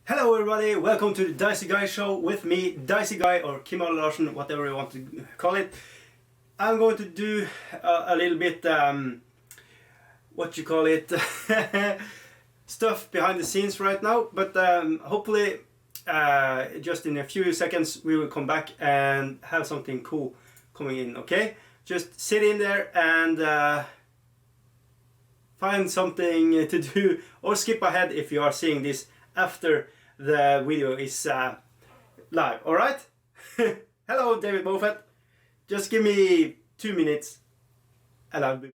Hello everybody, welcome to the Dicey Guy Show with me, Dicey Guy or Kim Larsen, whatever you want to call it. I'm going to do a little bit, what you call it, stuff behind the scenes right now, but hopefully just in a few seconds we will come back and have something cool coming in, okay? Just sit in there and find something to do, or skip ahead if you are seeing this after the video is live, alright? Hello David Moffat, just give me 2 minutes and I'll be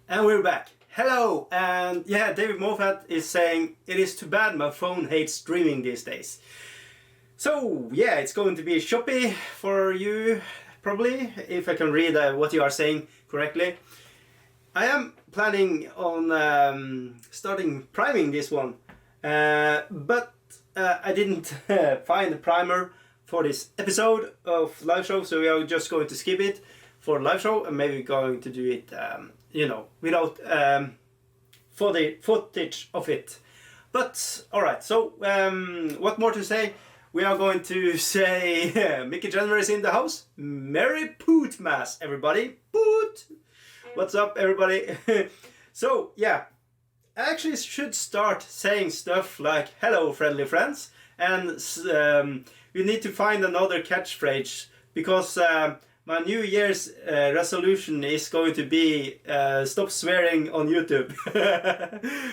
And we're back. Hello, and yeah, David Moffat is saying it is too bad my phone hates streaming these days. So yeah, it's going to be choppy for you, probably, if I can read what you are saying correctly. I am planning on starting priming this one, but I didn't find a primer for this episode of live show, so we are just going to skip it for live show and maybe going to do it you know, without for the footage of it. But alright, so what more to say? We are going to say Mickey Jenner is in the house. Merry Pootmas, everybody. Poot! What's up, everybody? So yeah, I actually should start saying stuff like hello friendly friends, and we need to find another catchphrase, because my New Year's resolution is going to be stop swearing on YouTube.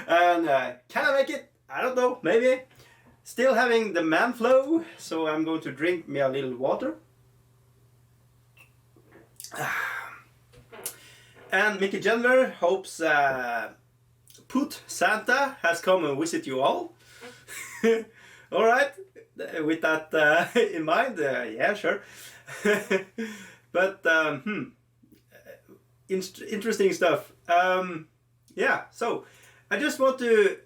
And can I make it? I don't know, maybe. Still having the man flow, so I'm going to drink me a little water. And Mickey Jenner hopes Poot Santa has come and visit you all. Alright, with that in mind, yeah, sure. But interesting stuff. Yeah, so I just want to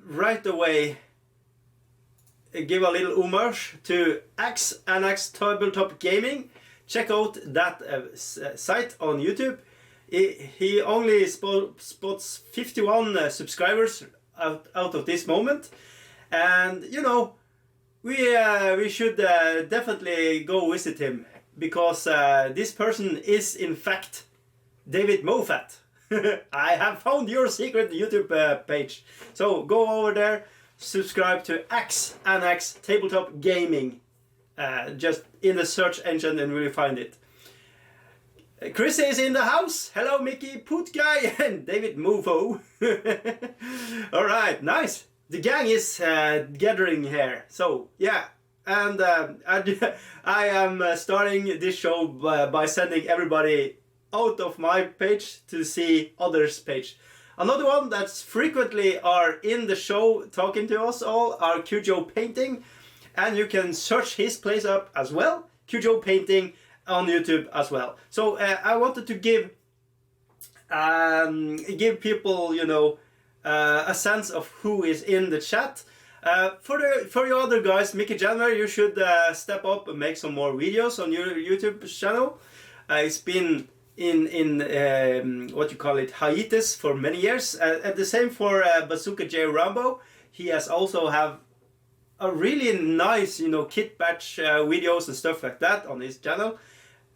right away give a little homage to Axe and Axe Tabletop Gaming. Check out that site on YouTube. He only spots 51 subscribers out of this moment, and you know, we should definitely go visit him, because this person is in fact David Moffat. I have found your secret YouTube page, so go over there, subscribe to Axe and Axe Tabletop Gaming, just in the search engine and really find it. Chris is in the house. Hello Mickey, Poot Guy and David Mofo. Alright, nice. The gang is gathering here, so yeah. And I am starting this show by sending everybody out of my page to see others' page. Another one that's frequently are in the show talking to us all are Cujo Painting, and you can search his place up as well, Cujo Painting on YouTube as well. So I wanted to give people, you know, a sense of who is in the chat. For your other guys, Mickey January, you should step up and make some more videos on your YouTube channel. It's been in what you call it, hiatus for many years. And the same for Bazooka J Rambo. He has also have a really nice, you know, kit batch videos and stuff like that on his channel,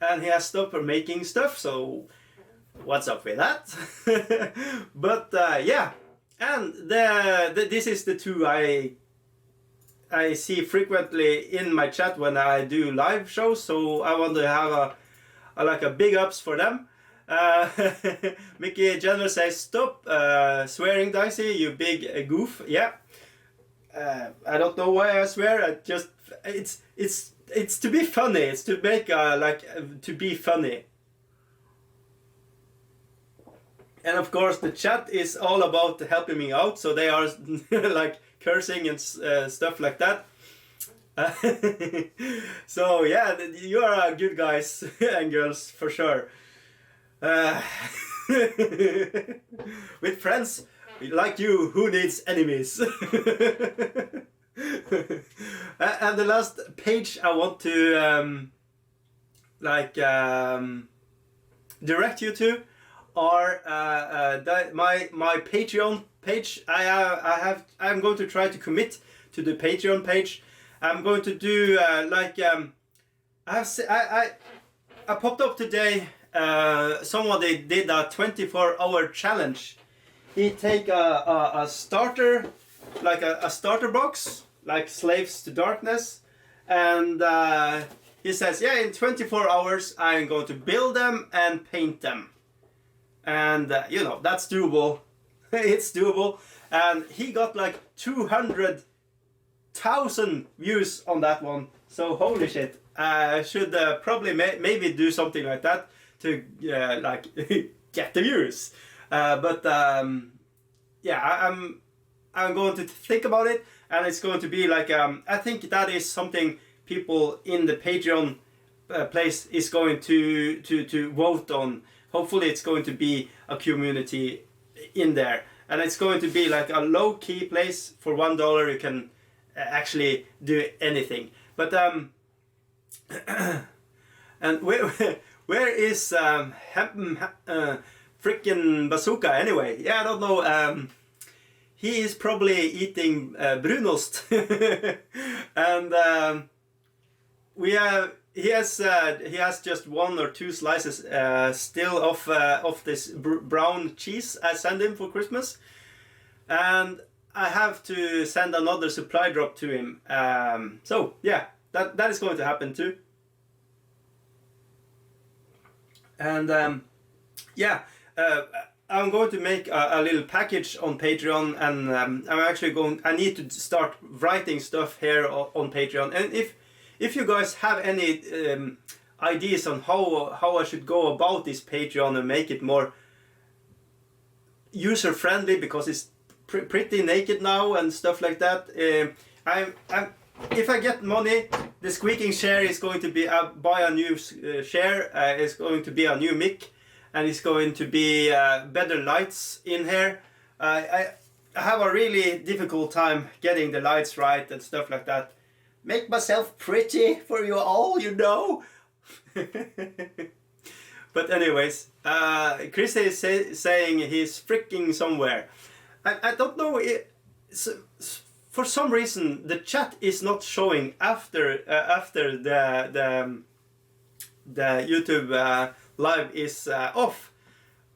and he has stopped making stuff. So what's up with that? But yeah, and this is the two I see frequently in my chat when I do live shows. So I want to have a big ups for them. Mickey Jenner says, "Stop swearing, Dicey, you big goof." Yeah. I don't know why I swear. I just it's to be funny. It's to make to be funny. And of course, the chat is all about helping me out, so they are like cursing and stuff like that. So yeah, you are good guys and girls for sure. With friends like you, who needs enemies? And the last page I want to direct you to are my Patreon page. I'm going to try to commit to the Patreon page. I'm going to do I popped up today. Somebody did a 24-hour challenge. He take a starter, like a starter box, like Slaves to Darkness, and he says, yeah, in 24 hours I'm going to build them and paint them. And you know, that's doable. It's doable. And he got like 200,000 views on that one. So holy shit, I should probably maybe do something like that to like get the views. Yeah, I'm going to think about it, and it's going to be like I think that is something people in the Patreon place is going to vote on. Hopefully it's going to be a community in there, and it's going to be like a low-key place. For $1 you can actually do anything. But and where is freaking Bazooka anyway? Yeah, I don't know. He is probably eating brunost, and he has just 1 or 2 slices still of this brown cheese I sent him for Christmas, and I have to send another supply drop to him. So yeah, that is going to happen too. And yeah, I'm going to make a little package on Patreon, and I need to start writing stuff here on Patreon. And if you guys have any ideas on how I should go about this Patreon and make it more user friendly, because it's pretty naked now and stuff like that. If I get money, the squeaking share is going to be buy a new share. It's going to be a new mic, and it's going to be better lights in here. I have a really difficult time getting the lights right and stuff like that. Make myself pretty for you all, you know. But anyways, Chris is saying he's freaking somewhere. I don't know. For some reason, the chat is not showing after the YouTube live is off.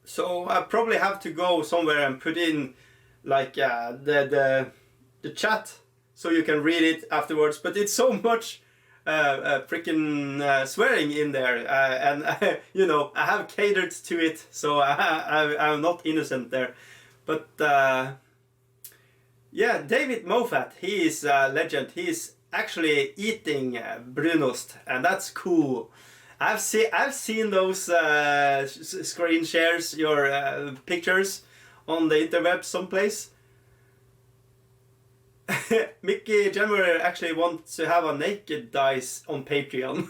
So I probably have to go somewhere and put in like the chat so you can read it afterwards. But it's so much freaking swearing in there, and you know, I have catered to it, so I'm not innocent there. But yeah, David Moffat, he is a legend. He's actually eating brunost, and that's cool. I've seen those screen shares, your pictures on the interweb someplace. Mickey January actually wants to have a naked dice on Patreon.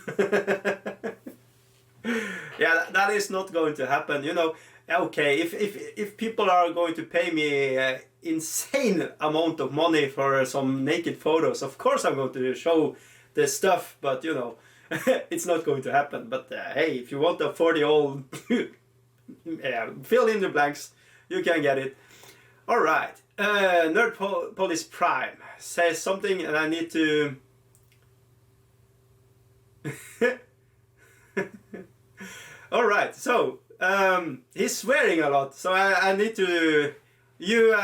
Yeah, that is not going to happen. You know, okay, if people are going to pay me insane amount of money for some naked photos, of course I'm going to show the stuff, but you know, it's not going to happen. But hey, if you want a 40-year-old, fill in the blanks, you can get it. All right, Police Prime says something, and I need to. All right, so he's swearing a lot, so I need to. You,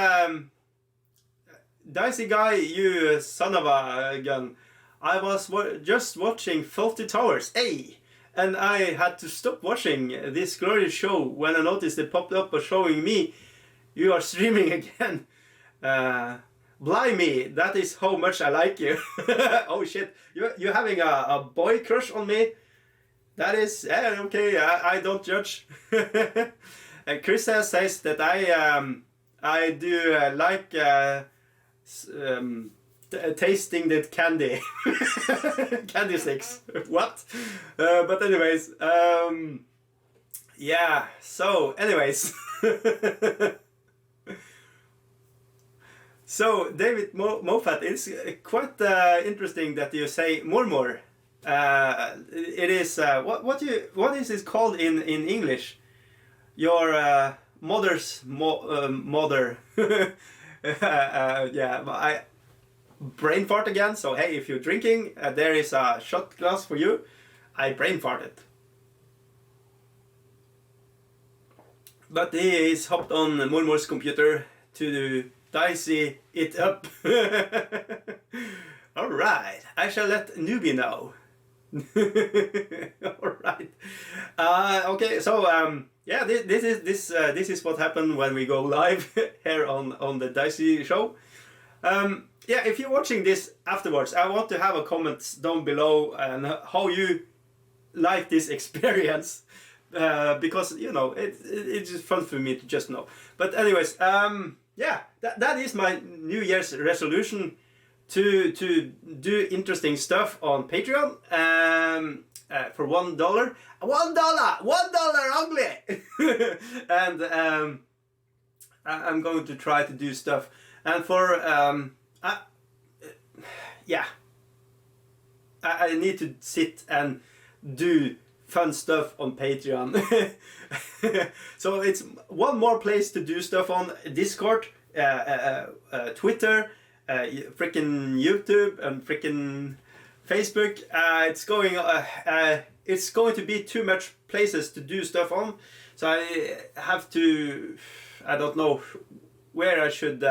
Dicey guy, you son of a gun. I was just watching Fawlty Towers, hey, and I had to stop watching this glorious show when I noticed it popped up showing me you are streaming again. Blimey, that is how much I like you. Oh shit, you're having a boy crush on me? That is, okay, I don't judge. Chris says that I do like tasting that candy. Candy sticks. What? But anyways, yeah, so anyways. So David Moffat, it's quite interesting that you say murmur. It is what is it called in English? Your mother's mother. Yeah, I brain fart again. So hey, if you're drinking, there is a shot glass for you. I brain farted. But he is hopped on Murmur's computer to dicey it up. All right, I shall let newbie know. All right. Okay. So yeah, this is what happened when we go live here on the Dicey show. Yeah, if you're watching this afterwards, I want to have a comment down below and how you like this experience, because you know it's just fun for me to just know. But anyways, yeah, that is my New Year's resolution. To do interesting stuff on Patreon for $1, $1 only, and I'm going to try to do stuff, and for yeah, I need to sit and do fun stuff on Patreon. So it's one more place to do stuff on: Discord, Twitter, freaking YouTube, and freaking Facebook. It's going to be too much places to do stuff on, so I have to. I don't know where I should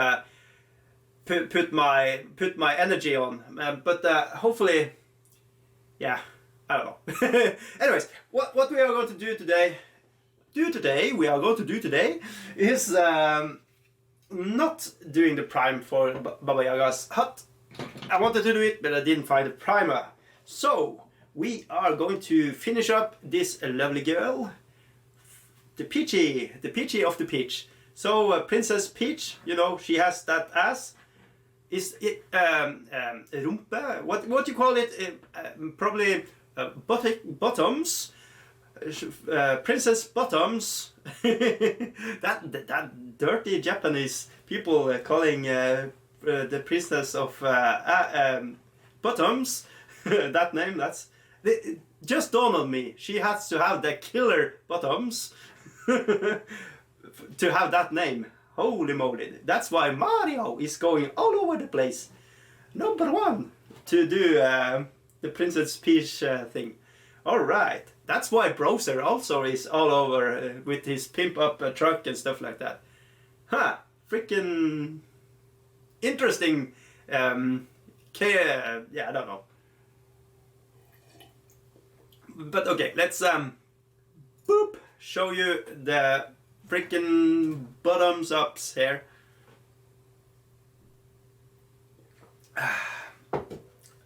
put my energy on, but hopefully, yeah, I don't know. Anyways, what we are going to do today is not doing the prime for Baba Yaga's hut. I wanted to do it, but I didn't find a primer. So we are going to finish up this lovely girl, the Peachy of the Peach. So Princess Peach, you know, she has that ass. Is it rumpe? What you call it? Probably bottoms. Princess Bottoms. that dirty Japanese people calling the princess of Bottoms. That name, just dawned on me. She has to have the killer bottoms to have that name. Holy moly. That's why Mario is going all over the place. Number one to do the Princess Peach thing. Alright. That's why Browser also is all over with his pimp up truck and stuff like that. Huh. Freaking interesting. Yeah, I don't know. But okay, let's boop, show you the freaking bottoms ups here. I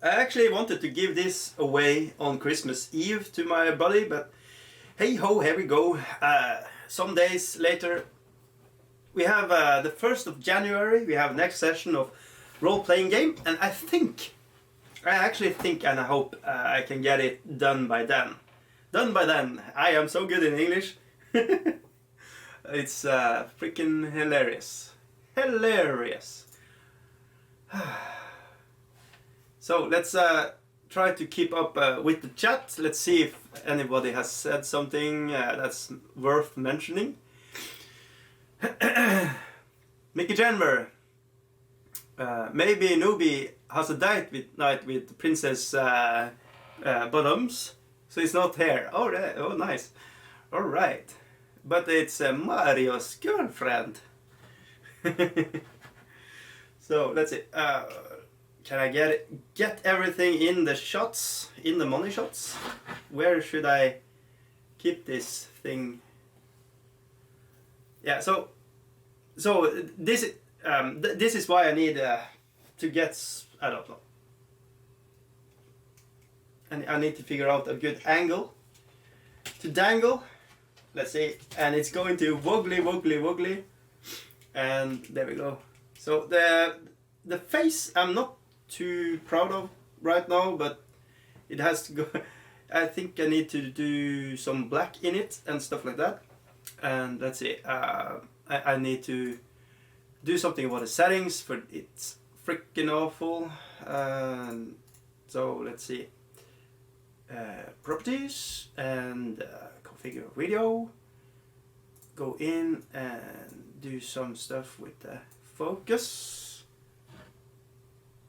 actually wanted to give this away on Christmas Eve to my buddy, but hey ho, here we go. Some days later, we have the 1st of January, we have next session of role-playing game, and I actually think and I hope I can get it done by then. Done by then. I am so good in English. It's freaking hilarious. Hilarious. So let's try to keep up with the chat. Let's see if anybody has said something that's worth mentioning. Mickey Janver. Maybe Nubi has a date night with Princess Bottoms, so he's not here. Oh, right. Oh, nice. All right, but it's Mario's girlfriend. So let's see. Can I get everything in the shots, in the money shots? Where should I keep this thing? Yeah. So this is why I need to get. I don't know. And I need to figure out a good angle to dangle. Let's see, and it's going to woggly, and there we go. So the face I'm not too proud of right now, but it has to go. I think I need to do some black in it and stuff like that. And let's see, I need to do something about the settings, for it's freaking awful. So let's see, properties and configure video. Go in and do some stuff with the focus.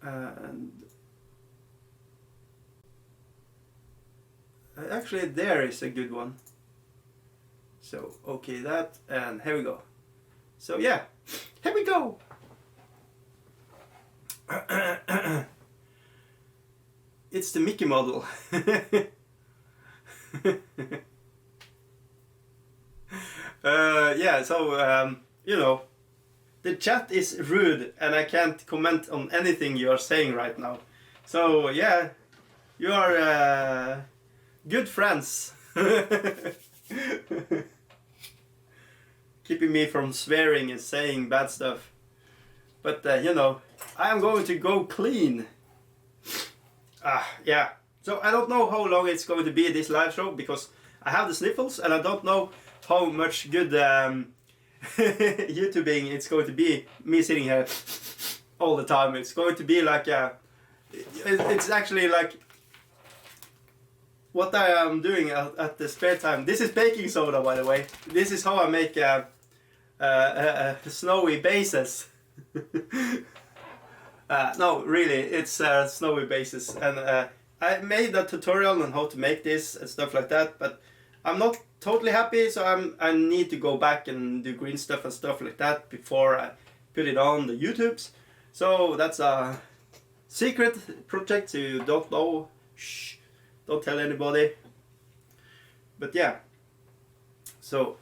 And actually there is a good one. So okay, that, and here we go. So yeah, here we go. It's the Mickey model. Yeah, so you know, the chat is rude and I can't comment on anything you are saying right now. So yeah, you are good friends. Keeping me from swearing and saying bad stuff. But you know, I am going to go clean. Yeah, so I don't know how long it's going to be this live show, because I have the sniffles and I don't know how much good YouTubing it's going to be, me sitting here all the time. It's going to be like it's actually like what I am doing at the spare time. This is baking soda, by the way. This is how I make snowy bases. No, really, it's snowy bases, and I made a tutorial on how to make this and stuff like that, but I'm not totally happy, so I need to go back and do green stuff and stuff like that before I put it on the YouTubes. So that's a secret project, so you don't know. Shh, don't tell anybody. But yeah, so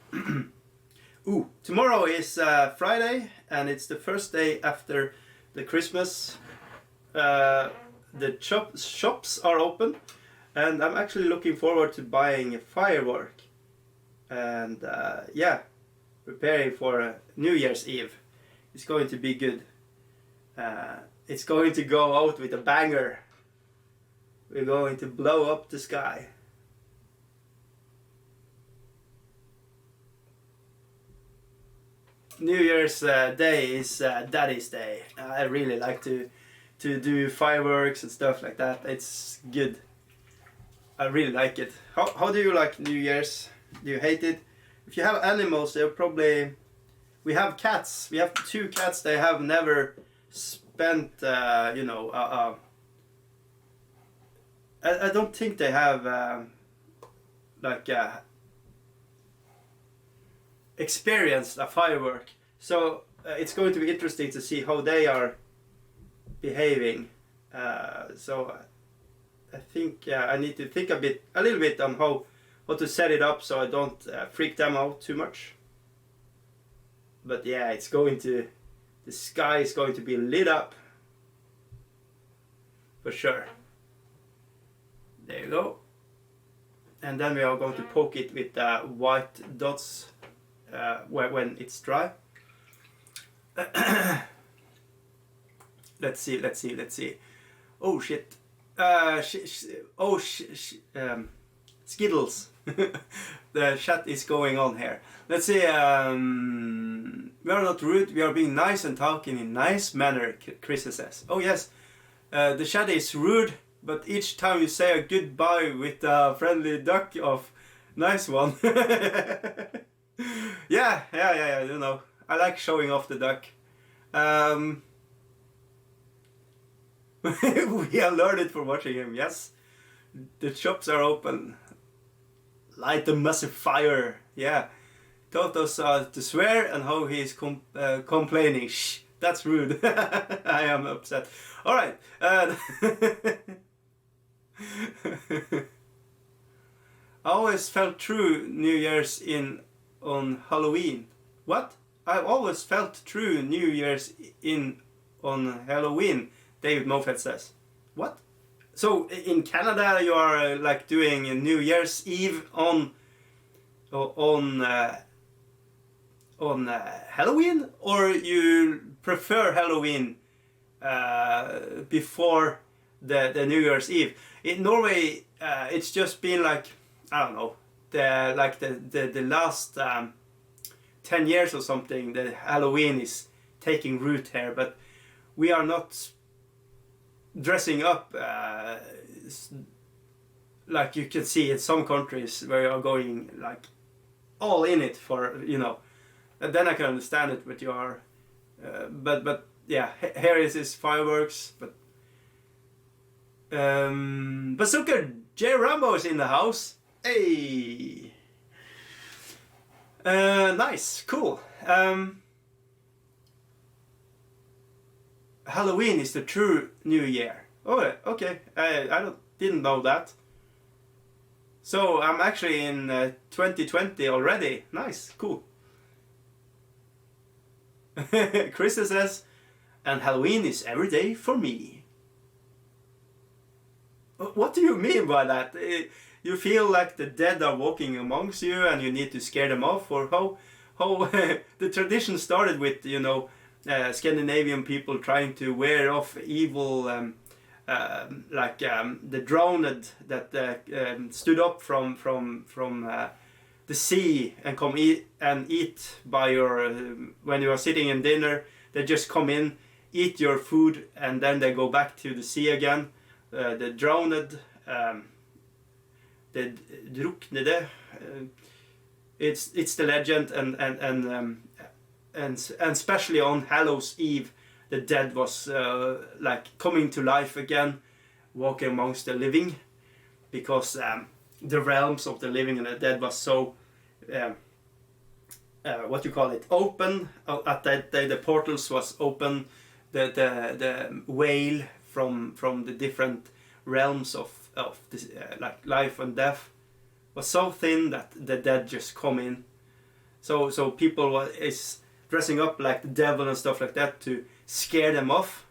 ooh, tomorrow is Friday, and it's the first day after the Christmas. The shops are open, and I'm actually looking forward to buying a firework and yeah, preparing for New Year's Eve. It's going to be good. It's going to go out with a banger. We're going to blow up the sky. New Year's Day is Daddy's Day. I really like to do fireworks and stuff like that. It's good. I really like it. How do you like New Year's? Do you hate it? If you have animals, they're probably... We have cats. We have 2 cats. They have never spent, you know... I don't think they have like experienced a firework. So it's going to be interesting to see how they are behaving. So I think I need to think a little bit on how to set it up so I don't freak them out too much. But yeah, the sky is going to be lit up for sure. There you go. And then we are going to poke it with white dots when it's dry. let's see. Oh shit. Skittles. The chat is going on here. Let's see. We are not rude. We are being nice and talking in nice manner. Chris says. Oh yes. The chat is rude, but each time you say a goodbye with a friendly duck of nice one. Yeah. You know, I like showing off the duck. We have learned it from watching him. Yes, the shops are open. Light a massive fire. Yeah, taught us to swear and how he is complaining. Shh, that's rude. I am upset. All right. I always felt true New Year's on Halloween. What? I always felt true New Year's on Halloween. David Moffat says. What? So in Canada you are like doing a New Year's Eve on Halloween, or you prefer Halloween before the New Year's Eve? In Norway, it's just been like, I don't know, the last 10 years or something. The Halloween is taking root here, but we are not dressing up like you can see in some countries where you are going like all in it for, you know. And then I can understand it, but you are but yeah, here is his fireworks. But Bazooka J Rambo is in the house. Hey, nice, cool. Halloween is the true New Year. Oh, okay. I didn't know that. So I'm actually in 2020 already. Nice, cool. Chris says, and Halloween is every day for me. What do you mean by that? You feel like the dead are walking amongst you and you need to scare them off? Or how the tradition started with, you know, Scandinavian people trying to wear off evil, the drowned that stood up from the sea and come eat by your when you are sitting in dinner. They just come in, eat your food, and then they go back to the sea again. The drowned, the druknede. It's the legend, and especially on Hallows Eve, the dead was like coming to life again, walking amongst the living, because the realms of the living and the dead was so what you call it, open at that day. The portals was open, the veil from the different realms of this, like life and death was so thin that the dead just come in. So people is dressing up like the devil and stuff like that to scare them off.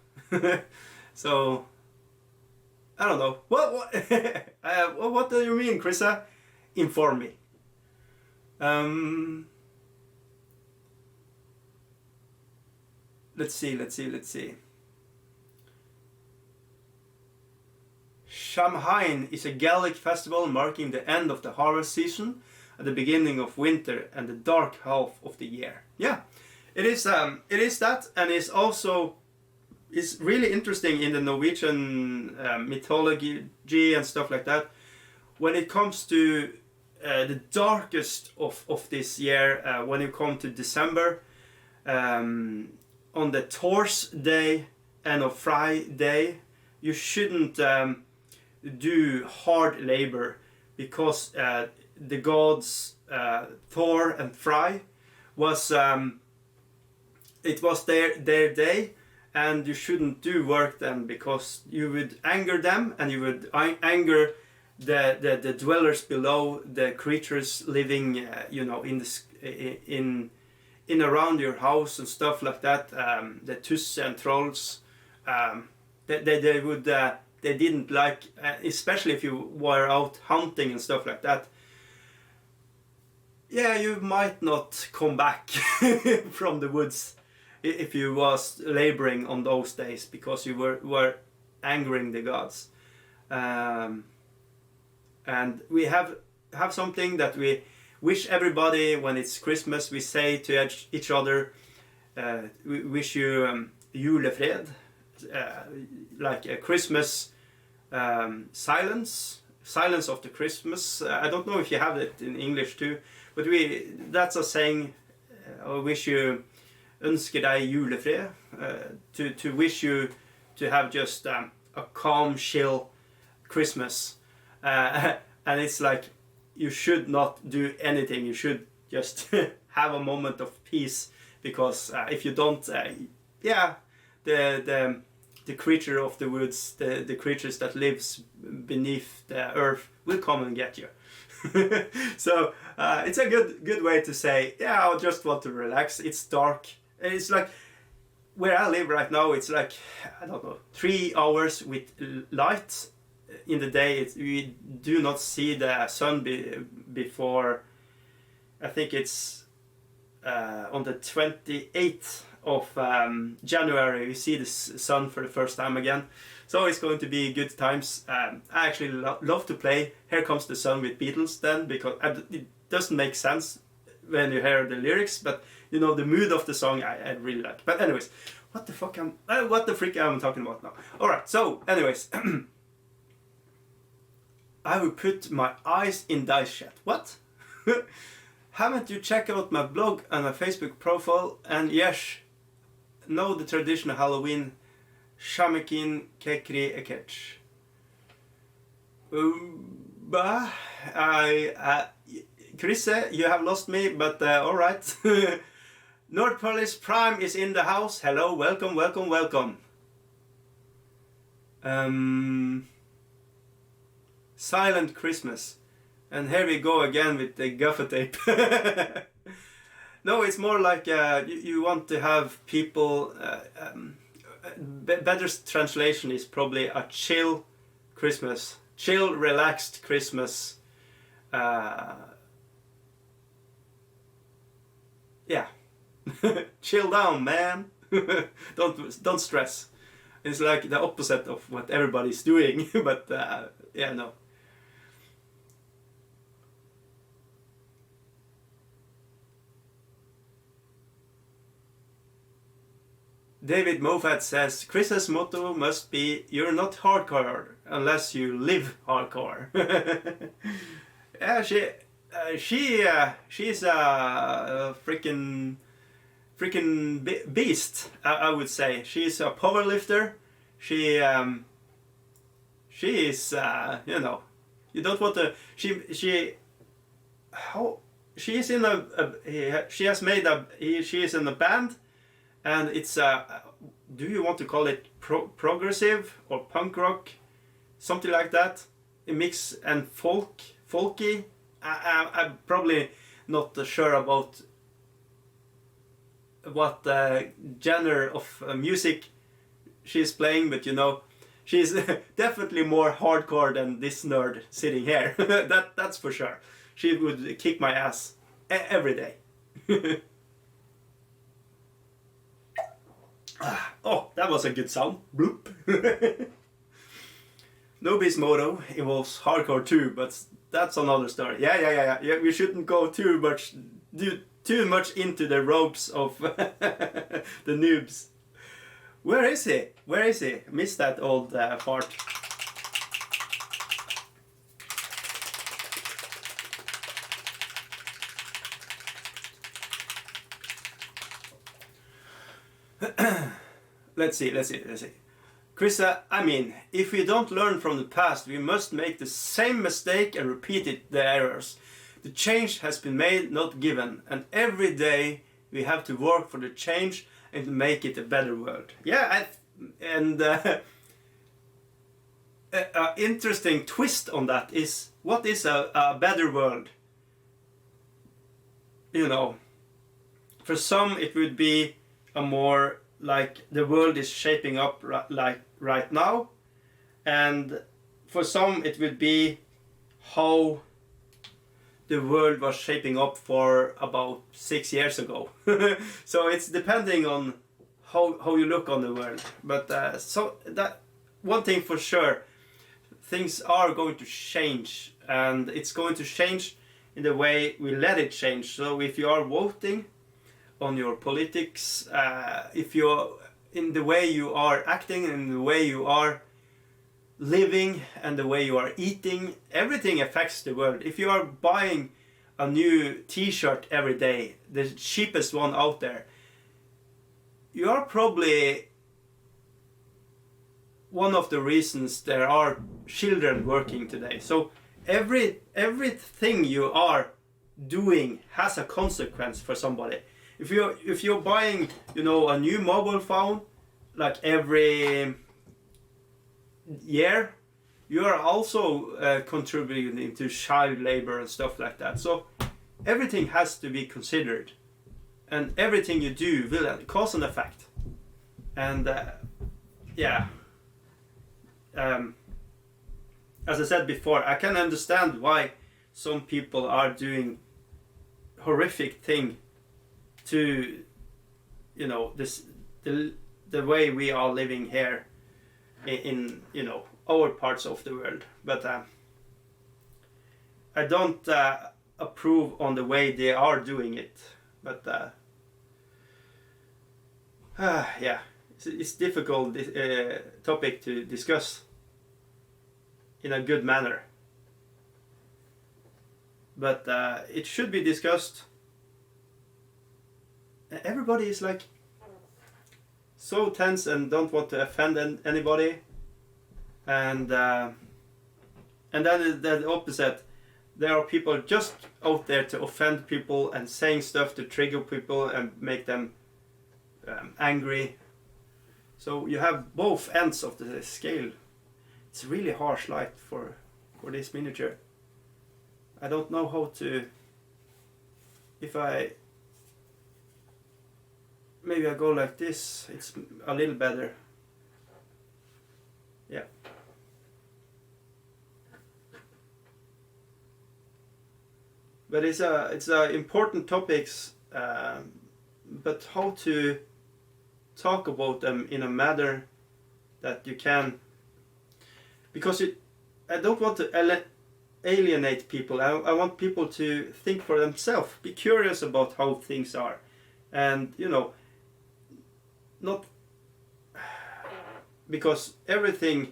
So I don't know. What do you mean, Chrissa? Inform me. Let's see. Samhain is a Gaelic festival marking the end of the harvest season and the beginning of winter and the dark half of the year. Yeah, it is that, and it's also really interesting in the Norwegian mythology and stuff like that. When it comes to the darkest of this year, when you come to December, on the Thor's day and on Friday, you shouldn't do hard labor, because the gods Thor and Fry was it was their day, and you shouldn't do work then, because you would anger them and you would anger the dwellers below, the creatures living you know, in around your house and stuff like that. The tuss and trolls, they would they didn't like, especially if you were out hunting and stuff like that. Yeah, you might not come back from the woods if you was laboring on those days because you were angering the gods. And we have something that we wish everybody when it's Christmas. We say to each other, we wish you julefred, like a Christmas silence of the Christmas. I don't know if you have it in English too, but that's a saying. I wish you ønsker deg julefred, to wish you to have just a calm, chill Christmas. And it's like you should not do anything. You should just have a moment of peace, because if you don't, the creature of the woods, the creatures that lives beneath the earth will come and get you. So it's a good way to say, yeah, I just want to relax. It's dark. It's like where I live right now. It's like, I don't know, 3 hours with light in the day. We do not see the sun before, I think it's on the 28th of January we see the sun for the first time again. So it's going to be good times. I actually love to play Here Comes the Sun with Beatles then, because it doesn't make sense when you hear the lyrics, but you know, the mood of the song I really like. But anyways, what the frick am I talking about now? Alright, so anyways, I will put my eyes in dice chat. What? Haven't you checked out my blog and my Facebook profile? And yes, know the traditional Halloween Shamakin Kekri Ekech. Chris, you have lost me, but alright. North Police Prime is in the house. Hello, welcome, welcome, welcome. Silent Christmas. And here we go again with the gaffer tape. No, it's more like you want to have people... better translation is probably a chill Christmas. Chill, relaxed Christmas. Yeah. Chill down, man. Don't stress. It's like the opposite of what everybody's doing. But yeah, no. David Moffat says Chris's motto must be, "You're not hardcore unless you live hardcore." Yeah, she's a freaking beast. I would say she's a power lifter. She is you know, you don't want to. She is in she is in a band. And it's do you want to call it progressive or punk rock, something like that? A mix and folky. I'm probably not sure about what genre of music she's playing, but you know, she's definitely more hardcore than this nerd sitting here. That's for sure. She would kick my ass every day. Oh, that was a good sound. Bloop. Nobody's motto involves hardcore too, but that's another story. Yeah. We shouldn't go too much into the ropes of the noobs. Where is he? Missed that old fart. Let's see. Chris, I mean, if we don't learn from the past, we must make the same mistake and repeat the errors. The change has been made, not given, and every day we have to work for the change and to make it a better world. Yeah, and interesting twist on that is, what is a better world? You know, for some it would be a more like the world is shaping up like right now, and for some it would be how the world was shaping up for about 6 years ago. So it's depending on how you look on the world. But so that one thing for sure, things are going to change, and it's going to change in the way we let it change. So if you are voting on your politics, if you're in the way you are acting, in the way you are living, and the way you are eating, everything affects the world. If you are buying a new t-shirt every day, the cheapest one out there, you are probably one of the reasons there are children working today. So everything you are doing has a consequence for somebody. If you're buying, you know, a new mobile phone like every year, you are also contributing to child labor and stuff like that. So everything has to be considered, and everything you do will cause an effect. And yeah, as I said before, I can understand why some people are doing horrific thing to, you know, the way we are living here in you know, our parts of the world. But I don't approve on the way they are doing it. But yeah, it's difficult topic to discuss in a good manner. But it should be discussed. Everybody is like so tense and don't want to offend anybody, and then the opposite. There are people just out there to offend people and saying stuff to trigger people and make them angry. So you have both ends of the scale. It's a really harsh light for this miniature. I don't know how to, maybe I go like this, it's a little better. Yeah. But it's a important topics, but how to talk about them in a manner that you can, because I don't want to alienate people. I want people to think for themselves, be curious about how things are, and you know, not because everything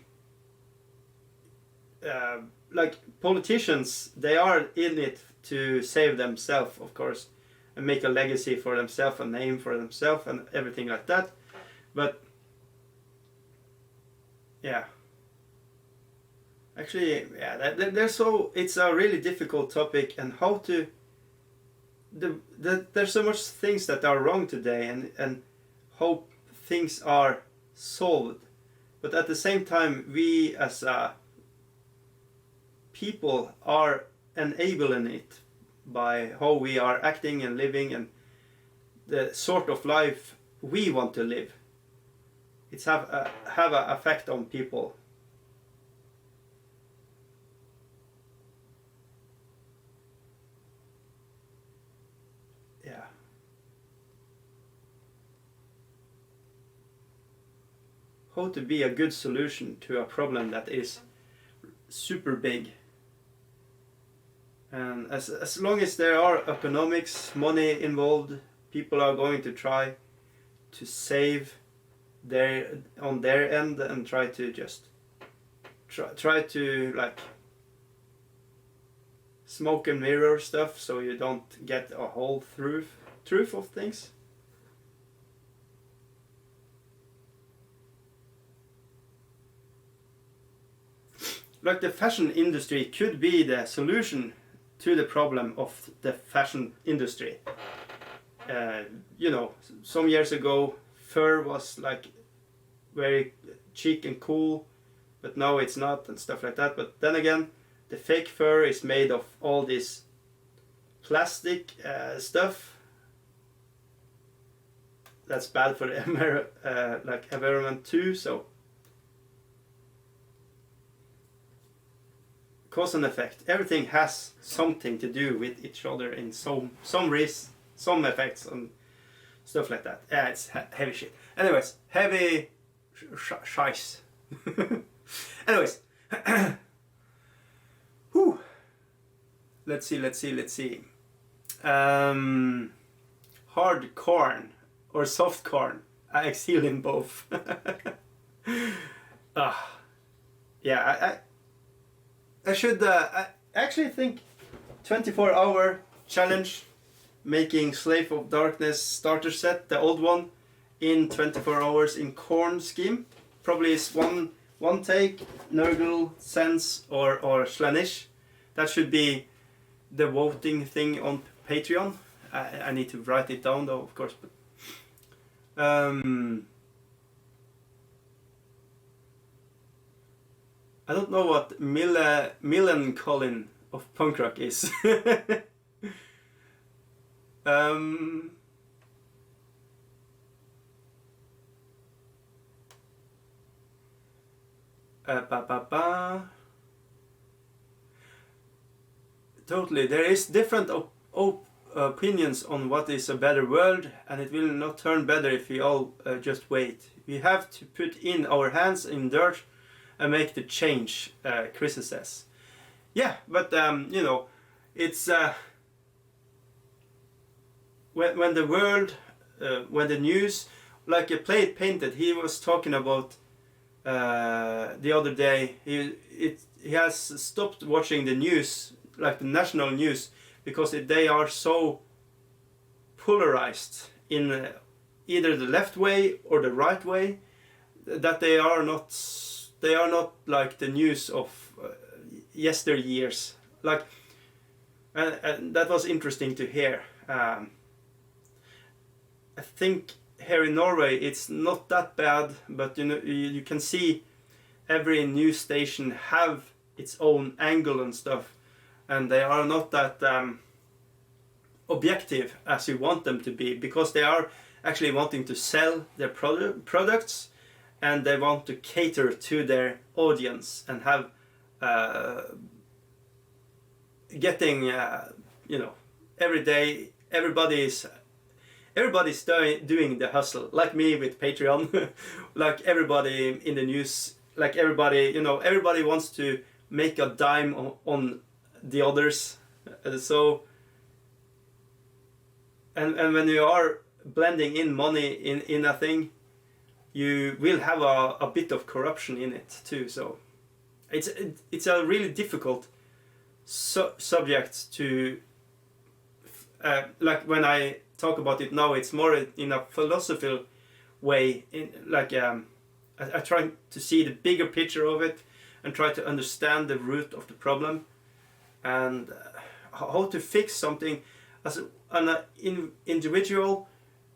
like politicians, they are in it to save themselves, of course, and make a legacy for themselves, a name for themselves, and everything like that. But yeah, actually, yeah, it's a really difficult topic, and how to there's so much things that are wrong today, and how things are solved. But at the same time, we as people are enabling it by how we are acting and living, and the sort of life we want to live. It's have a effect on people. Yeah. How to be a good solution to a problem that is super big. And as long as there are economics, money involved, people are going to try to save on their end, and try to just try to like smoke and mirror stuff, so you don't get a whole truth of things. Like the fashion industry could be the solution to the problem of the fashion industry. You know, some years ago, fur was like very chic and cool, but now it's not, and stuff like that. But then again, the fake fur is made of all this plastic stuff that's bad for the like environment too. So cause and effect. Everything has something to do with each other in some effects. And stuff like that. Yeah, it's heavy shit. Anyways, heavy shice. Anyways, whew. Let's see. Hard corn or soft corn. I excel in both. Yeah, I should. I actually think 24-hour challenge, making Slave of Darkness starter set, the old one, in 24 hours in corn scheme. Probably is one take, Nurgle, Sense, or Slanish. That should be the voting thing on Patreon. I need to write it down though, of course. But, I don't know what Millencolin of punk rock is. Totally, there is different opinions on what is a better world, and it will not turn better if we all just wait. We have to put in our hands in dirt and make the change, Chris says. Yeah, but you know, it's when the world, when the news, like a Play It Painted, he was talking about the other day. He has stopped watching the news, like the national news, because they are so polarized in either the left way or the right way that they are not like the news of yesteryears. Like, and that was interesting to hear. I think here in Norway it's not that bad, but you know, you can see every news station have its own angle and stuff, and they are not that objective as you want them to be, because they are actually wanting to sell their products, and they want to cater to their audience and have getting you know, every day everybody's doing the hustle, like me with Patreon. Like everybody in the news, like everybody, you know, everybody wants to make a dime on the others. So and when you are blending in money in a thing, you will have a bit of corruption in it too. So it's a really difficult subject to like when I talk about it now, it's more in a philosophical way. In like I try to see the bigger picture of it and try to understand the root of the problem and how to fix something. As an individual,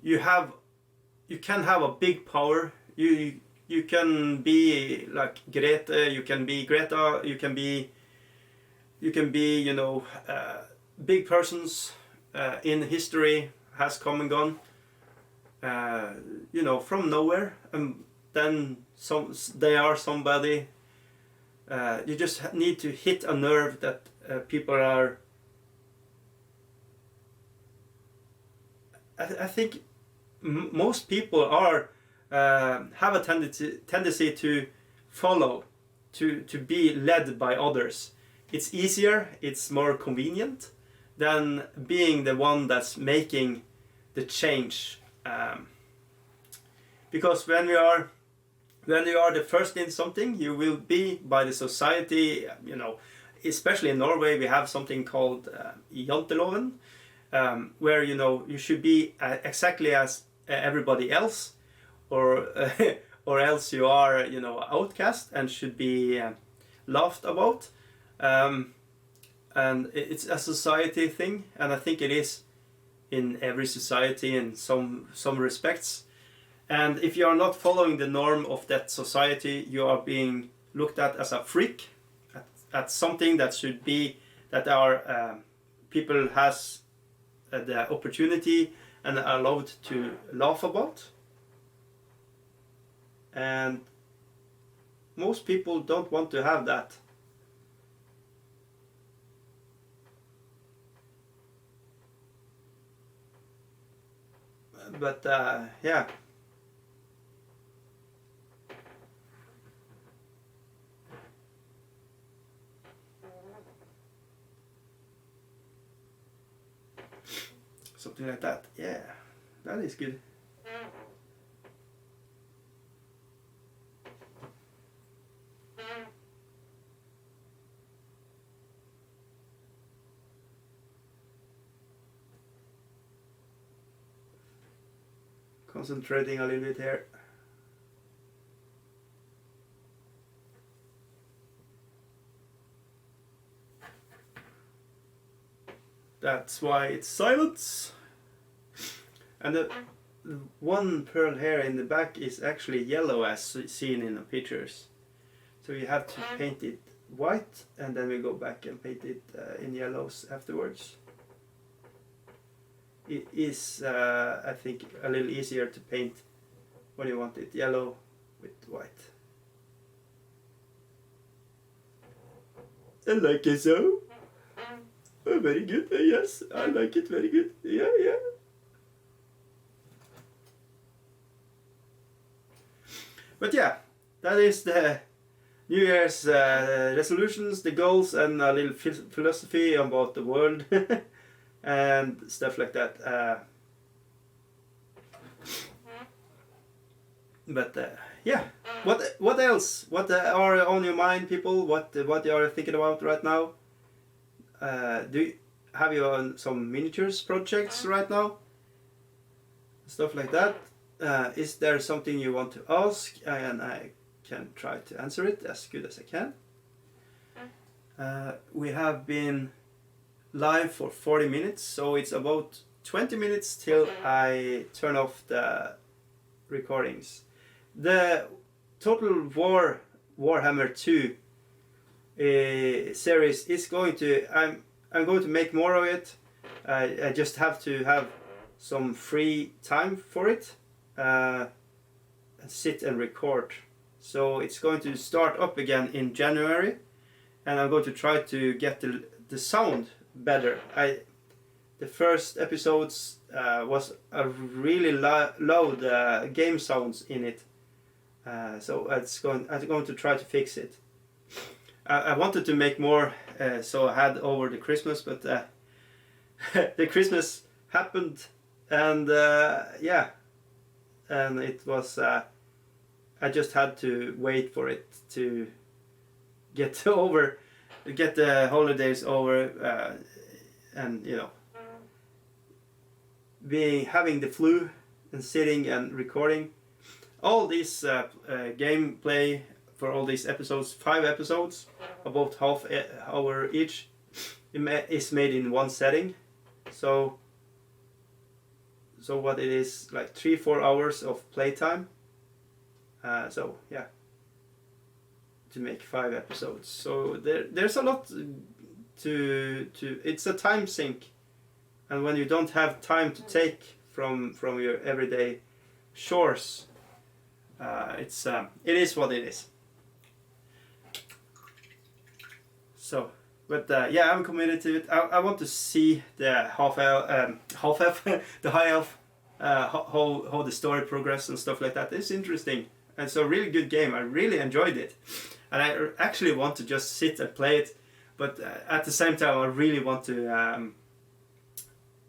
you can have a big power. You can be like Greta. You can be Greta. You can be you know, big persons in history has come and gone, you know, from nowhere, and then they are somebody. You just need to hit a nerve that people are. I think most people are have a tendency to follow, to be led by others. It's easier, it's more convenient than being the one that's making the change. Because when you are the first in something, you will be by the society. You know, especially in Norway, we have something called janteloven, where you know you should be exactly as everybody else, or or else you are, you know, outcast and should be laughed about. And it's a society thing, and I think it is in every society in some respects. And if you are not following the norm of that society, you are being looked at as a freak, at something that should be, that our people has the opportunity and are allowed to laugh about. And most people don't want to have that. But yeah. Something like that. Yeah, that is good. Concentrating a little bit here. That's why it's silence. And the one pearl here in the back is actually yellow as seen in the pictures. So you have to paint it white and then we go back and paint it in yellows afterwards. It is, I think, a little easier to paint when you want it yellow with white. I like it so. Oh, very good. Yes, I like it very good. Yeah, yeah. But yeah, that is the New Year's resolutions, the goals, and a little philosophy about the world and stuff like that. But yeah, what else? What are on your mind, people? What you are thinking about right now? Have you on some miniatures projects right now? Stuff like that. Is there something you want to ask? And I can try to answer it as good as I can. We have been live for 40 minutes, so it's about 20 minutes till I turn off the recordings. The Total Warhammer 2 series is going to, I'm going to make more of it. I just have to have some free time for it, sit and record. So it's going to start up again in January, and I'm going to try to get the sound better. The first episodes was a really loud game sounds in it, so I'm going to try to fix it. I wanted to make more, so I had over the Christmas, but the Christmas happened, and yeah, and it was. I just had to wait for it to get get the holidays over, and you know, having the flu and sitting and recording all this gameplay for all these episodes, 5 episodes, about half hour each, is made in one setting. So what it is, like 3-4 hours of playtime. So yeah, to make 5 episodes. So there's a lot to it's a time sink, and when you don't have time to take from your everyday chores, it is what it is. So, but yeah, I'm committed to it. I want to see the the high elf, how the story progresses and stuff like that. It's interesting. And it's a really good game. I really enjoyed it, and I actually want to just sit and play it. But at the same time, I really want to.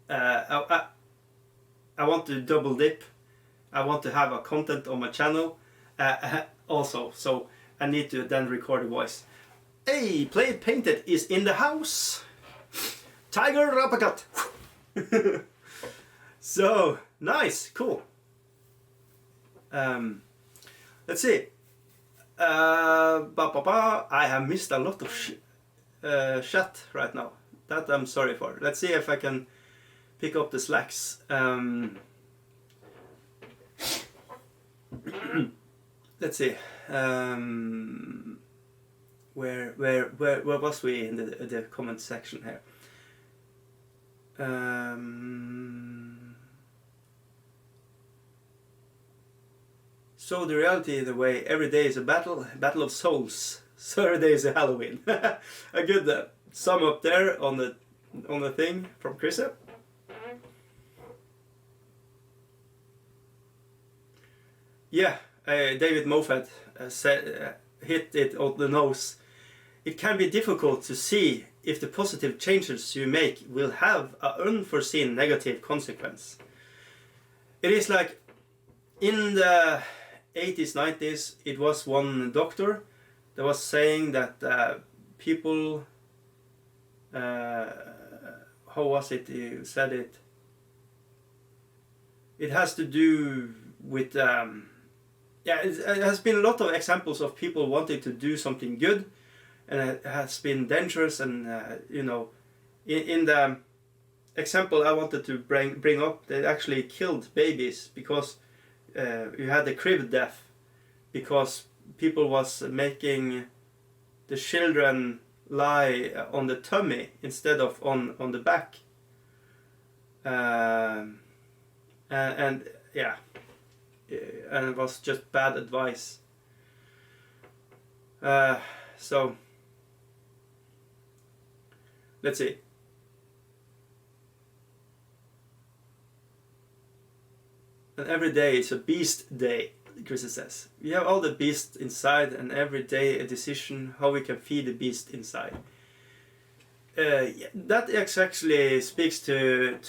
I want to double dip. I want to have a content on my channel also. So I need to then record a voice. Hey, Play It Painted is in the house. Tiger Rapakat. So nice, cool. Let's see. I have missed a lot of chat right now. That I'm sorry for. Let's see if I can pick up the slacks. Let's see. Where was we in the comment section here? So the reality, the way every day is a battle of souls. So every day is a Halloween. A good sum up there on the thing from Chris. yeah, David Moffat hit it on the nose. It can be difficult to see if the positive changes you make will have an unforeseen negative consequence. It is like in the 80s, 90s, it was one doctor that was saying that people, how was it you said it? It has to do with, it has been a lot of examples of people wanting to do something good, and it has been dangerous, and in the example I wanted to bring up, they actually killed babies because you had the crib death, because people was making the children lie on the tummy instead of on the back, and yeah, and it was just bad advice. So let's see. And every day it's a beast day, Chris says. We have all the beasts inside, and every day a decision how we can feed the beast inside. That actually speaks to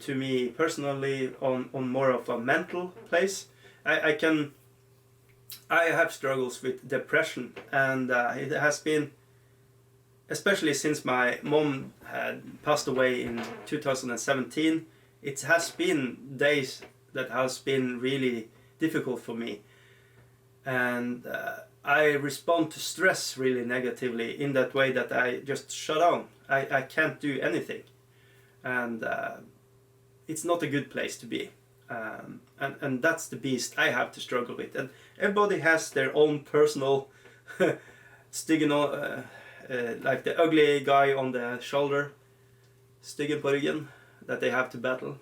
me personally on more of a mental place. I have struggles with depression, and it has been, especially since my mom had passed away in 2017, it has been days that has been really difficult for me, and I respond to stress really negatively in that way that I just shut down. I can't do anything, and it's not a good place to be, and that's the beast I have to struggle with. And everybody has their own personal stygian, like the ugly guy on the shoulder, styggen på ryggen, that they have to battle.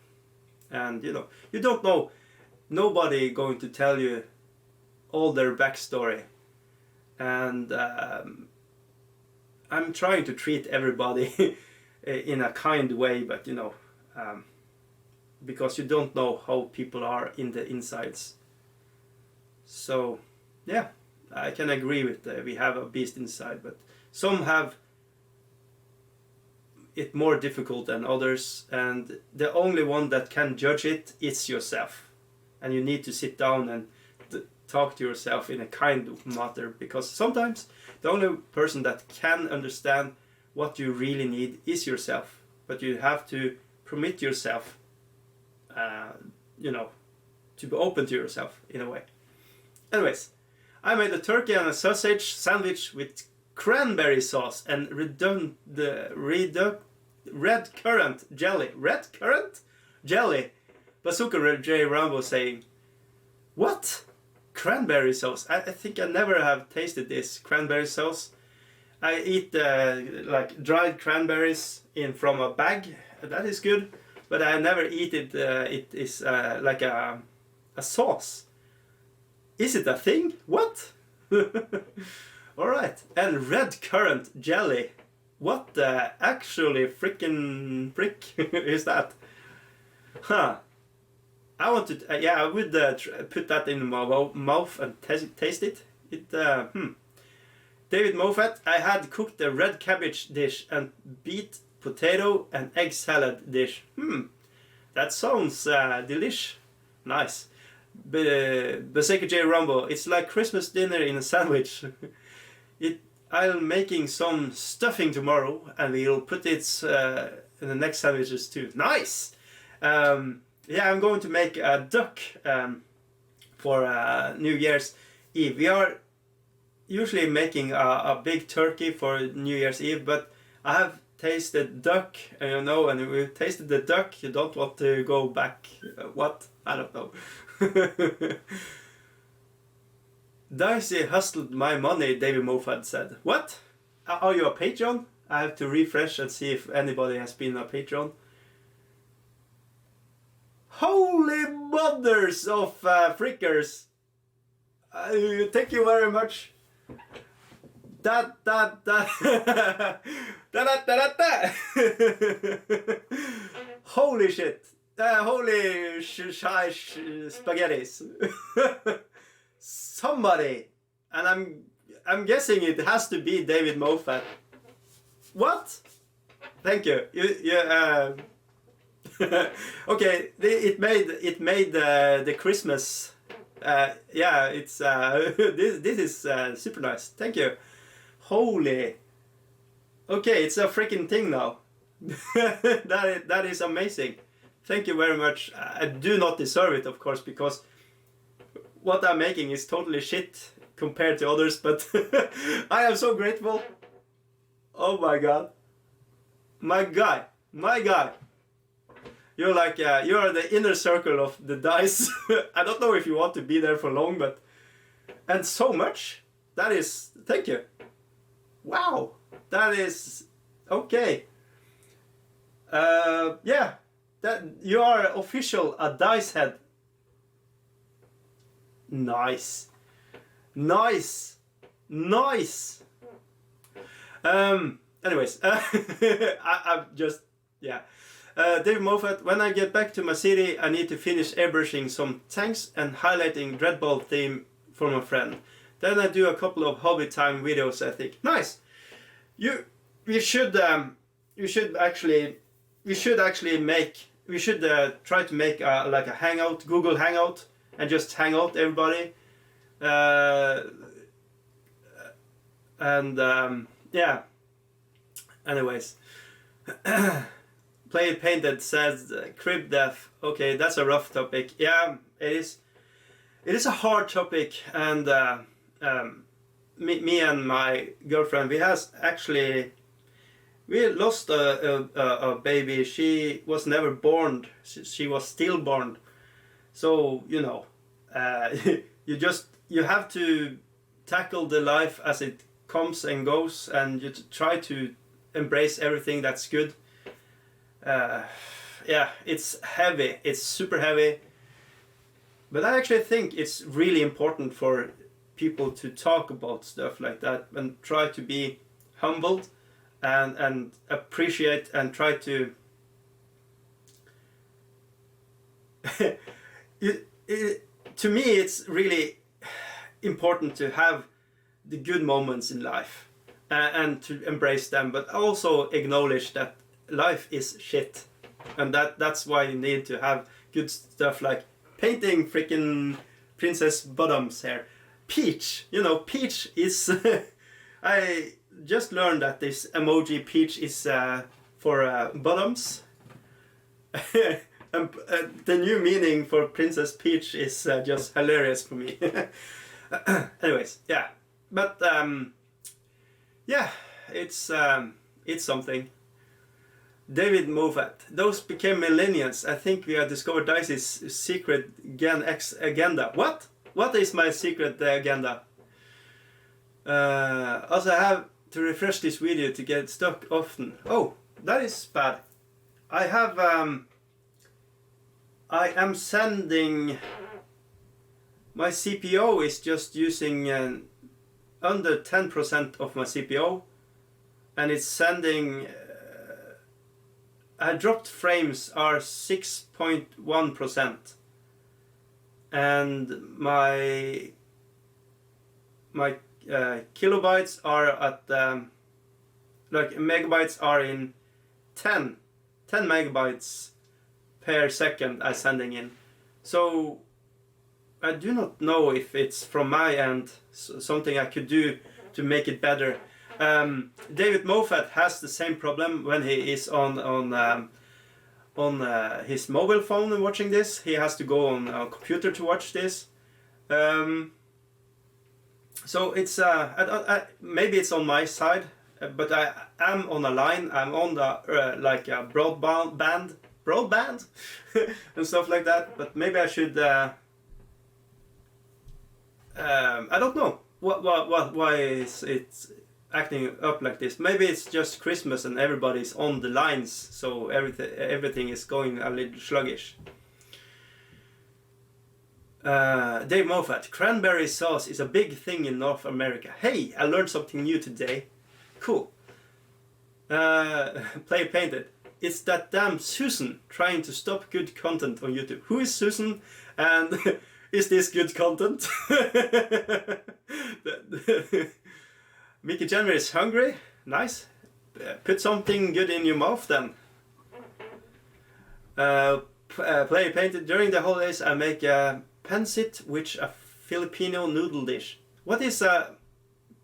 And you don't know, nobody going to tell you all their backstory, and I'm trying to treat everybody in a kind way, but because you don't know how people are in the insides. So yeah, I can agree with we have a beast inside, but some have it more difficult than others, and the only one that can judge it is yourself, and you need to sit down and talk to yourself in a kind of matter, because sometimes the only person that can understand what you really need is yourself, but you have to permit yourself to be open to yourself in a way. Anyways, I made a turkey and a sausage sandwich with cranberry sauce and red currant jelly. Red currant jelly. Bazooka J. Rambo saying, "What? Cranberry sauce? I think I never have tasted this cranberry sauce. I eat like dried cranberries from a bag. That is good, but I never eat it. It is like a sauce. Is it a thing? What?" Alright, and red currant jelly. What the actually frickin' frick is that? Huh. I want to, I would put that in my mouth and taste it. David Moffat, I had cooked a red cabbage dish and beet potato and egg salad dish. That sounds delish. Nice. Baseka J. Rumbo, it's like Christmas dinner in a sandwich. I'm making some stuffing tomorrow, and we'll put it in the next sandwiches too. Nice! Yeah, I'm going to make a duck for New Year's Eve. We are usually making a big turkey for New Year's Eve, but I have tasted duck, and we've tasted the duck, you don't want to go back. What? I don't know. Dicey hustled my money, David Moffat said. What? Are you a Patreon? I have to refresh and see if anybody has been a Patreon. Holy mothers of frickers! Thank you very much. Holy shit! Holy spaghettis! somebody, and I'm guessing it has to be David Moffat. What? Thank you. Okay, it made the Christmas. Yeah, it's this is super nice. Thank you. Holy. Okay, it's a freaking thing now. That is amazing. Thank you very much. I do not deserve it, of course, because what I'm making is totally shit compared to others, but I am so grateful. Oh my god. My guy. You're like, you are the inner circle of the dice. I don't know if you want to be there for long, but... And so much. That is... Thank you. Wow. That is... Okay. Yeah. That you are official a dice head. Nice. Nice. Nice. Anyways, I'm just, yeah. David Moffat, when I get back to my city, I need to finish airbrushing some tanks and highlighting Dreadball theme for my friend. Then I do a couple of hobby time videos, I think. Nice. We should actually try to make like a hangout, Google Hangout, and just hang out everybody. Yeah. Anyways, Play It Painted says crib death. Okay, that's a rough topic. Yeah, it is. It is a hard topic, and me and my girlfriend, we lost a baby. She was never born. She was stillborn. So you know, you have to tackle the life as it comes and goes, and you try to embrace everything that's good. Yeah, it's heavy. It's super heavy. But I actually think it's really important for people to talk about stuff like that and try to be humbled and appreciate and try to to me it's really important to have the good moments in life and to embrace them, but also acknowledge that life is shit, and that's why you need to have good stuff like painting freaking princess bottoms here. Peach, you know, Peach is I just learned that this emoji Peach is for bottoms. And the new meaning for Princess Peach is just hilarious for me. Anyways, yeah, but yeah, it's something. David Moffat, those became millennials. I think we have discovered Dice's secret Gen X agenda. What? What is my secret agenda? Also, I have to refresh this video to get stuck often. Oh, that is bad. I have I am sending, my CPO is just using under 10% of my CPO, and it's sending dropped frames are 6.1%, and my kilobytes are at like megabytes are in 10 megabytes per second I'm sending in. So I do not know if it's from my end something I could do to make it better. David Moffat has the same problem when he is on his mobile phone and watching this. He has to go on a computer to watch this. So it's maybe it's on my side, but I am on a line. I'm on the like a broadband and stuff like that. But maybe I should. I don't know why is it acting up like this. Maybe it's just Christmas and everybody's on the lines, so everything is going a little sluggish. Dave Moffat, cranberry sauce is a big thing in North America. Hey, I learned something new today. Cool. Play Painted. It's that damn Susan trying to stop good content on YouTube. Who is Susan? And Is this good content? Mickey Jenner is hungry. Nice. Put something good in your mouth then. Play painted during the holidays. I make a pancit, which a Filipino noodle dish. What is a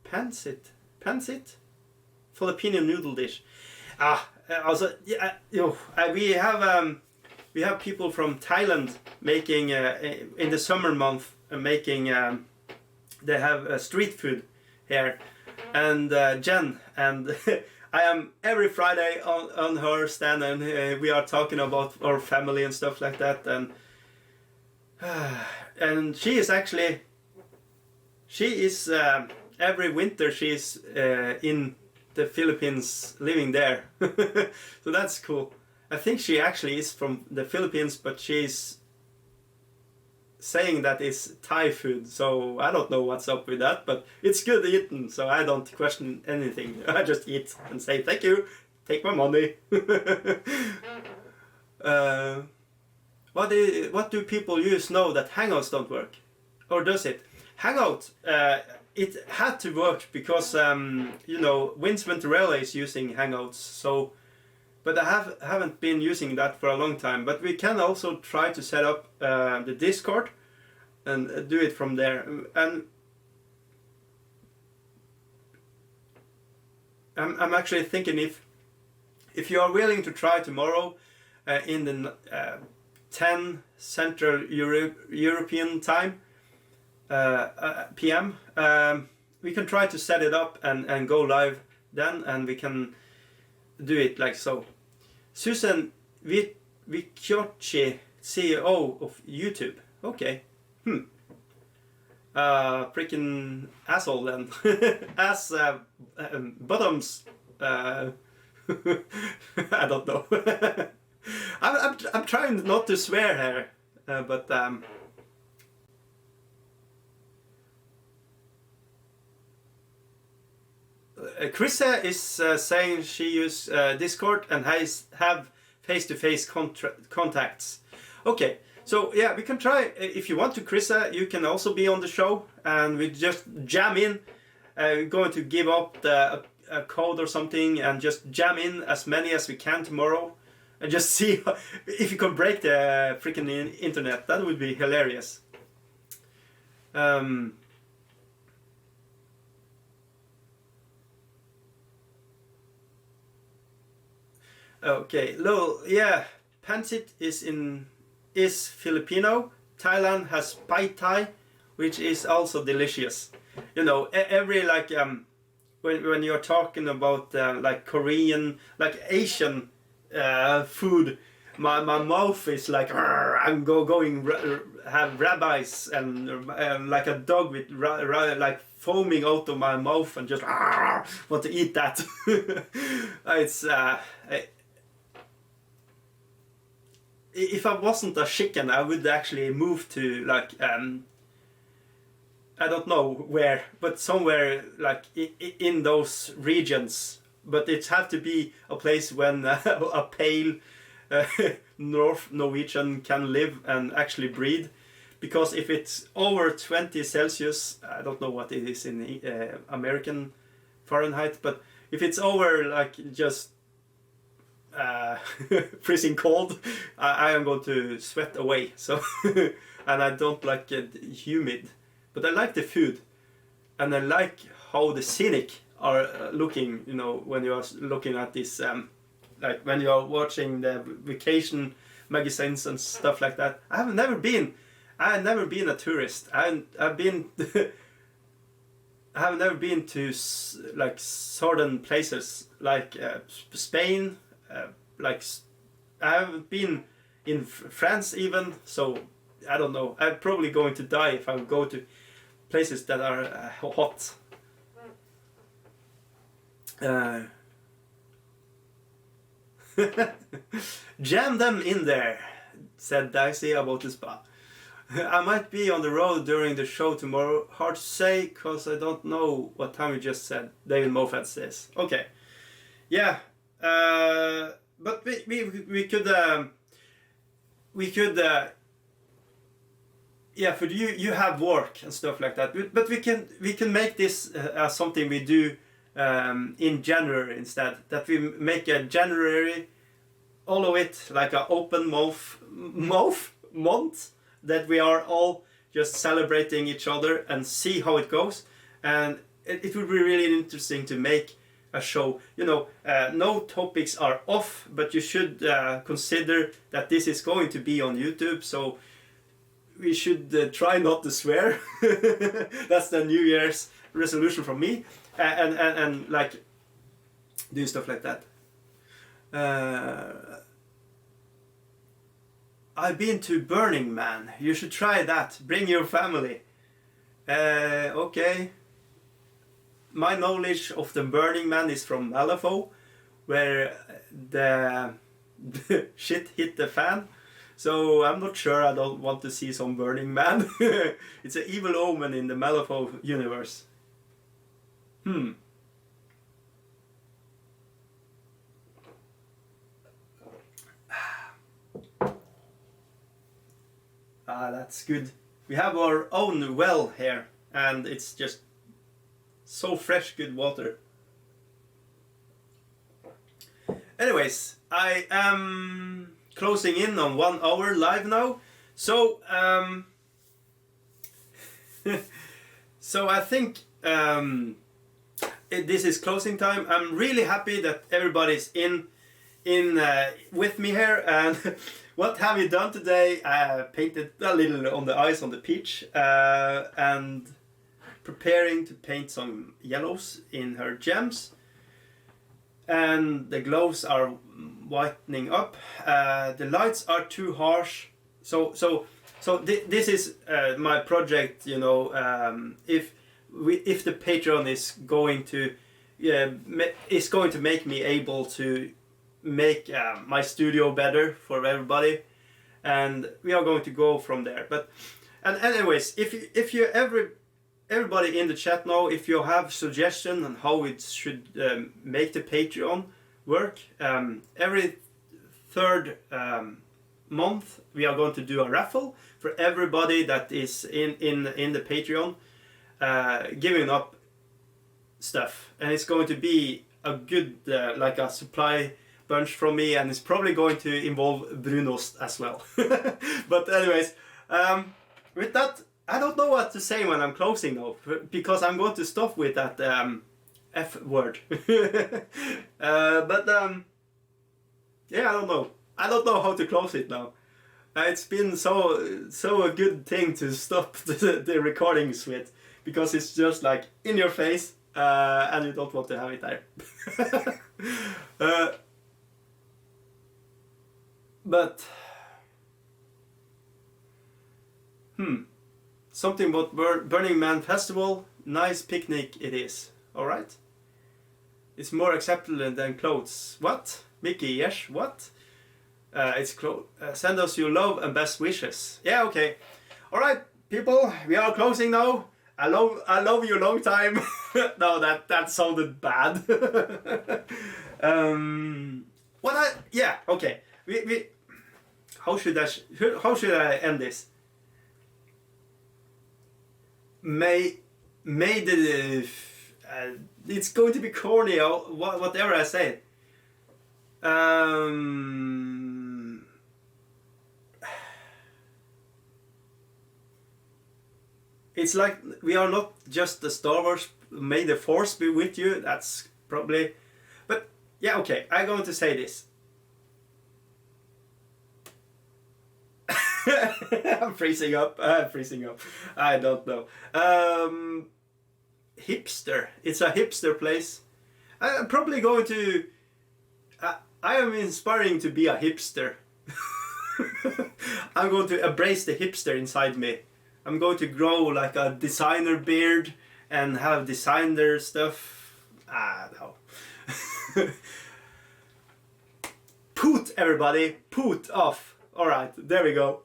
pancit? Pancit? Filipino noodle dish. Also, yeah, we have people from Thailand making in the summer month making. They have street food here, and Jen and I am every Friday on her stand, and we are talking about our family and stuff like that, and she is every winter she's in the Philippines living there. So that's cool. I think she actually is from the Philippines, but she's saying that it's Thai food, so I don't know what's up with that, but it's good eating, so I don't question anything. I just eat and say thank you, take my money. What do people use now that Hangouts don't work? Or does it? Hangout, it had to work because Vince Venturella is using Hangouts, so, but I haven't been using that for a long time. But we can also try to set up the Discord and do it from there. And I'm actually thinking if you are willing to try tomorrow in the 10 Central European time PM, we can try to set it up and go live then, and we can do it like so. Susan Viciochi, CEO of YouTube. Okay. Freaking asshole then. Ass bottoms. I don't know. I'm trying not to swear here, but Krissa is saying she uses Discord and have face-to-face contacts. Okay, so yeah, we can try. If you want to, Krissa, you can also be on the show, and we just jam in. We're going to give up a code or something and just jam in as many as we can tomorrow, and just see if you can break the freaking internet. That would be hilarious. Okay, yeah, pancit is Filipino. Thailand has pai thai, which is also delicious. Every when you're talking about like Korean, like Asian food, my mouth is like I'm going have rabbis and like a dog with like foaming out of my mouth and just want to eat that. It's if I wasn't a chicken, I would actually move to like I don't know where, but somewhere like in those regions. But it had to be a place when a pale North Norwegian can live and actually breed. Because if it's over 20 Celsius, I don't know what it is in American Fahrenheit, but if it's over like just freezing cold, I am going to sweat away. So, and I don't like it humid, but I like the food, and I like how the scenic are looking. When you are looking at this, like when you are watching the vacation magazines and stuff like that. I have never been a tourist. I've been. I have never been to like southern places like Spain. Like I haven't been in France even, so I don't know. I'm probably going to die if I go to places that are hot. Jam them in there, said Dicey about the spa. I might be on the road during the show tomorrow. Hard to say, cause I don't know what time you just said. David Moffat says. Okay, yeah. But we could yeah, for you have work and stuff like that. But we can make this as something we do in January instead. That we make a January, all of it like an open month that we are all just celebrating each other and see how it goes. And it would be really interesting to make a show. You know, no topics are off, but you should consider that this is going to be on YouTube, so we should try not to swear. That's the New Year's resolution from me, and like do stuff like that. I've been to Burning Man. You should try that. Bring your family. Okay. My knowledge of the Burning Man is from Malifaux, where the shit hit the fan. So I'm not sure I don't want to see some Burning Man. It's an evil omen in the Malifaux universe. Ah, that's good. We have our own well here, and it's just so fresh, good water. Anyways, I am closing in on 1 hour live now, so so I think this is closing time. I'm really happy that everybody's in with me here. And what have you done today? I painted a little on the ice on the beach, and preparing to paint some yellows in her gems, and the gloves are whitening up. The lights are too harsh, so this is my project. You know, if the Patreon is going to make me able to make my studio better for everybody, and we are going to go from there. But anyways, if you everybody in the chat now, if you have suggestion on how it should make the Patreon work, every third month we are going to do a raffle for everybody that is in the Patreon, giving up stuff, and it's going to be a good like a supply bunch from me, and it's probably going to involve Brunost as well. But anyways, with that, I don't know what to say when I'm closing now, because I'm going to stop with that F word. But yeah, I don't know how to close it now. It's been so a good thing to stop the recordings with, because it's just like in your face, and you don't want to have it there. But something about Burning Man Festival. Nice picnic it is. Alright. It's more acceptable than clothes. What? Mickey, yes, what? It's clothes. Send us your love and best wishes. Yeah, okay. Alright, people, we are closing now. I love you long time. No, that sounded bad. Yeah, okay. We how should I end this? May the it's going to be corny or whatever I say. It's like we are not just the Star Wars. May the Force be with you. That's probably, but yeah, okay. I'm going to say this. I'm freezing up. I don't know. Hipster. It's a hipster place. I'm probably going to. I am inspiring to be a hipster. I'm going to embrace the hipster inside me. I'm going to grow like a designer beard and have designer stuff. No. Poot, everybody. Poot off. Alright, there we go.